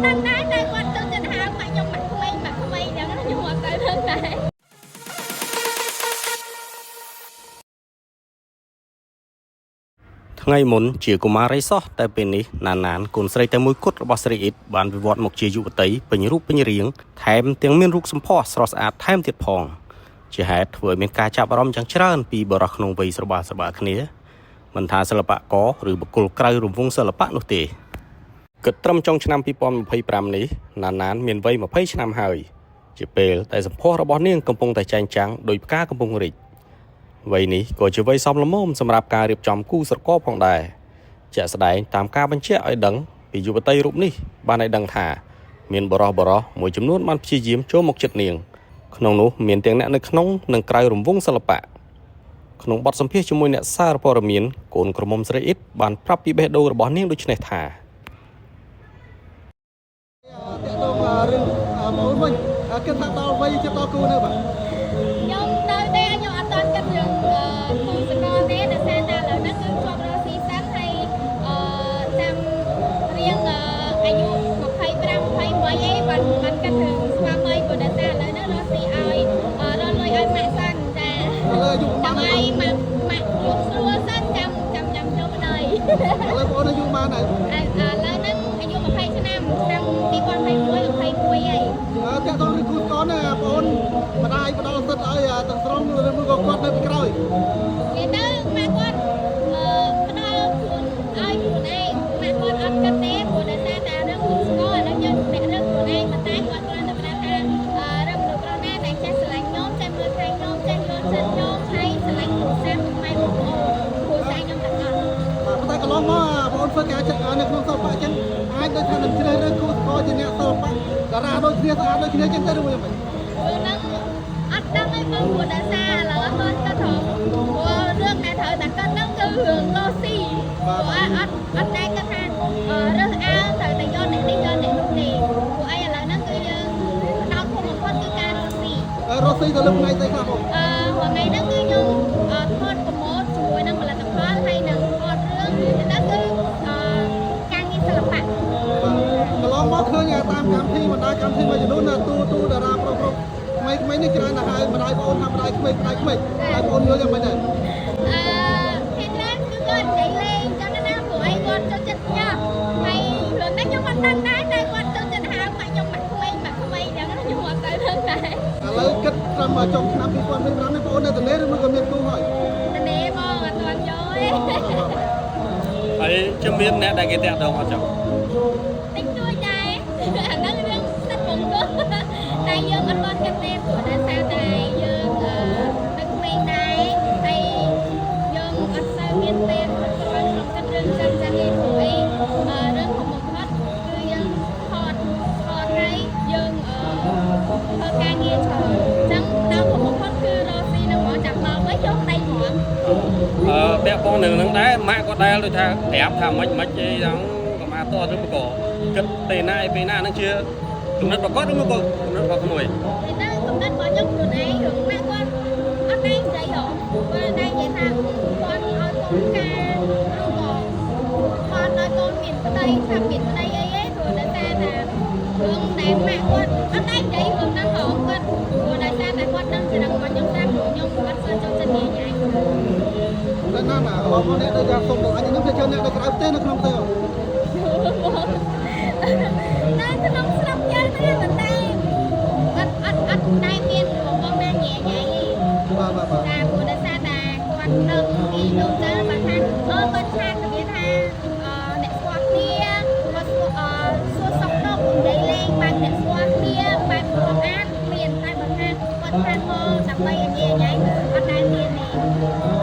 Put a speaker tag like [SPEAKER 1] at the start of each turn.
[SPEAKER 1] đang nói đây quan tư tình hào mà trong mặt quay chẳng nó nhưng mà tới thân này ថ្ងៃមុនជាកុមាររីសោះតែពេលនេះណានកូនស្រីតែមួយគត់របស់ស្រីអ៊ីតបានវិវត្តមកជាយុវតីពេញរូបពេញរាងថែមទាំងមានរូបសម្ផស្សស្រស់ស្អាតថែមទៀតផងជាហេតុធ្វើឲ្យមានការចាប់អារម្មណ៍យ៉ាងច្រើនពីបរិសុទ្ធក្នុងវ័យស្របាស្របាគ្នាមិនថាសិល្បករឬបុគ្គលក្រៅរង្វង់សិល្បៈនោះទេគិតត្រឹមចុងឆ្នាំ2025នេះណានមានវ័យ20ឆ្នាំហើយជាពេលតែសម្ផស្សរបស់នាងកំពុងតែចែងចាំងដោយផ្កាកំពុងរីកវ័យនេះក៏ជាវ័យសមល្មមសម្រាប់ការរៀបចំគូស្រករផងដែរជាក់ស្ដែងតាមការបញ្ជាក់ឲ្យដឹងពីយុវតីរូបនេះបានឲ្យដឹងថាមានបរិសុទ្ធមួយចំនួនបានព្យាយាមចូលមកជិតនាងក្នុងនោះមានទាំងអ្នកនៅក្នុងនិងក្រៅរង្វង់សិល្បៈក្នុងបទសម្ភាសន៍ជាមួយអ្នកសារព័ត៌មានកូនក្រមុំស្រីអ៊ីតបានប្រាប់ពីបេះដូងរបស់នាងដូចនេះថា
[SPEAKER 2] គិតថាដល់វ័យជិតដល់គូនៅបាទ
[SPEAKER 1] ខ្ញុំទៅទេខ្ញុំអត់ទាន់គិតរឿងគូសកលទេដោយសារតែឥឡូវនេះគឺជាប់រកស៊ីសិនហើយតាមរៀងអាយុ25 21អីបានគិតរឿងស្វាមីព្រោះដោយសារឥឡូវនេះរកស៊ីឲ្យរកលុយឲ្យម៉ាក់សិនចាឥឡូវអាយុប៉ុន្មានម៉ាក់លក់ស្រួលសិនចាំខ្ញុំទៅឥឡូវបងអាយុប៉ុន្មានហើយឥឡូវហ្នឹងអាយុ20ឆ្នាំ2021 21ហើយ
[SPEAKER 2] តាក់ទងនឹងគូកូនណាបងម្ដាយផ្ដល់សិទ្ធឲ្យទាំងស្រុងឬមួយក៏គាត់នៅពីក្រោយ
[SPEAKER 1] និយាយទៅម៉ាក់គាត់ផ្ដល់ខ្លួនឲ្យខ្លួនឯងម៉ាក់គាត់អត់គិតទេព្រោះដោយសារតែរឿងគូស្គាល់ឥឡូវយើងអ្នករឹកខ្លួនឯងប៉ុន្តែគាត់គ្រាន់តែប្រាប់ថារឹកមនុស្សក្រណាដែលចេះស្រឡាញ់ខ្ញុំចេះមើលថែខ្ញុំចេះយល់ចិត្តខ្ញុំហើយស្រឡាញ់គ្រួសារខ្មែរបងប្អូនគ្រួសារខ្ញុំទាំងអស់
[SPEAKER 2] ប៉ុន្តែកន្លងមកបងធ្វើការចិត្តនៅក្នុងសិល្បៈចឹងអាចដូចថានឹងជ្រើសរើសគូស្គាល់ជាអ្នកសិល្បៈតារាដូចគ្នាស្អាតដូចគ្នាចឹងទៅឬមួយមិន
[SPEAKER 1] ហ្នឹងអត់ដឹងឯងបងព្រោះដោយសារឥឡូវអត់ទៅត្រង់ព្រោះរឿងដែលត្រូវតែគិតហ្នឹងគឺរឿងឡូស៊ីព្រោះអត់តែគិតថារើសអើងត្រូវតែយកអ្នកនេះយកអ្នកនោះទេព្រោះអីឥឡូវហ្នឹងគឺយើងផ្ដោតធំបំផុតគឺការរកស៊ី
[SPEAKER 2] ទៅលើថ្ងៃស្អីខ្លះបង
[SPEAKER 1] ថ្ងៃហ្នឹងគឺខ្ញុំថតប្រម៉ូទជាមួយនឹងផលិតផលហើយនឹងថតរឿងហ្នឹងគឺការងារសិល្បៈ
[SPEAKER 2] កន្លងមកឃើញតាមកម្មវិធីបណ្ដាកម្មវិធីមួយចំនួនទូតារាប្រុសថ្មីនេះច្រើនណាស់ហើយម្ដាយបងថាម្ដាយក្មេងហើយបងយល់យ៉ាងម៉េចដែរ
[SPEAKER 1] គេច្រើនគឺគាត់និយាយលេងចឹងណាព្រោះអីគាត់ចូលចិត្តញ៉ាំហើយរឿងនេះខ្ញុំអត់ដឹងដែរតែគាត់ចូលចិត្តហៅម៉ាក់ខ្ញុំម៉ាក់ក្មេងចឹងខ្ញុំអត់ទៅដឹងដែរ
[SPEAKER 2] ឥឡូវគិតត្រឹមចុងឆ្នាំ2025នេះបងនៅទនេឬមួយក៏មានគូហើយ
[SPEAKER 1] ទនេបងអត់ទាន់យកទេ
[SPEAKER 3] ហើយជំនាញអ្នកដែលគេតាក់ទងអត់ចង់
[SPEAKER 1] តិចតួចដែរអាហ្នឹងរឿងសិតបងគាត់តែយើងអត់បានគិតទេព្រោះដោយសារតែយើងនៅក្មេងដែរហើយយើងអត់សូវមានពេលគ្រប់គ្រាន់ក្នុងគិតរឿងចឹងទេព្រោះអីរឿងធំបំផុតគឺយើងថតហើយយើងធ្វើការងារច្រើនចឹងដល់ធំបំផុតគឺរកស៊ីនៅមកចាប់មកវិញយកដៃហ្មង
[SPEAKER 3] ពាក់ព័ន្ធនឹងហ្នឹងដែរម៉ាក់គាត់ដែលដូចថាប្រាប់ថាមិនទេហ្នឹងកុំអាតឬក៏គិតពេលណាឯពេលណាហ្នឹងជាគំនិតប្រកបឬមួយក៏គំនិតរបស់ក្មួយ
[SPEAKER 1] តែគំនិតរបស់ខ្ញុំខ្លួនឯងរឿងម៉ាក់គាត់អត់តែនិយាយហ៎គាត់តែនិយាយថាគាត់ឲ្យកូនការឬក៏គាត់ឲ្យកូនមានប្តីថាមានប្តីអីទេព្រោះដោយសារថារឿងដែលម៉ាក់គាត់អត់តែនិយាយរឿងហ្នឹងហ៎គាត់ព្រោះដោយសារតែគាត់ដឹងច្រឹងរបស់ខ្ញុំថាខ្ញុំគាត់ស្គាល់ចូលចិត្តញ៉ៃញ៉ៃ
[SPEAKER 2] តែណាបងប្អូនអ្នកដែលយកសុំទៅអញខ្ញុំទៅជើងអ្នកនៅក្រៅប្រទេសនៅក្នុងទៅ
[SPEAKER 1] នៅក្នុងស្រុកយើងទេប៉ុន្តែអត់តែមានបងណាញ៉ៃញ៉ៃទេ
[SPEAKER 2] បាទ
[SPEAKER 1] តែព្រោះដោយសារតែគាត់នៅពីនោះទៅគាត់ថាគាត់ឆាតទៅវាថាអ្នកស្គាល់គ្នាគាត់សួរសុខទុក្ខនិយាយលេងបែបអ្នកស្គាល់គ្នាបែបគាត់អានមានតែបើថាគាត់ថាមកដើម្បីញ៉ៃញ៉ៃអត់ដែលមានទេ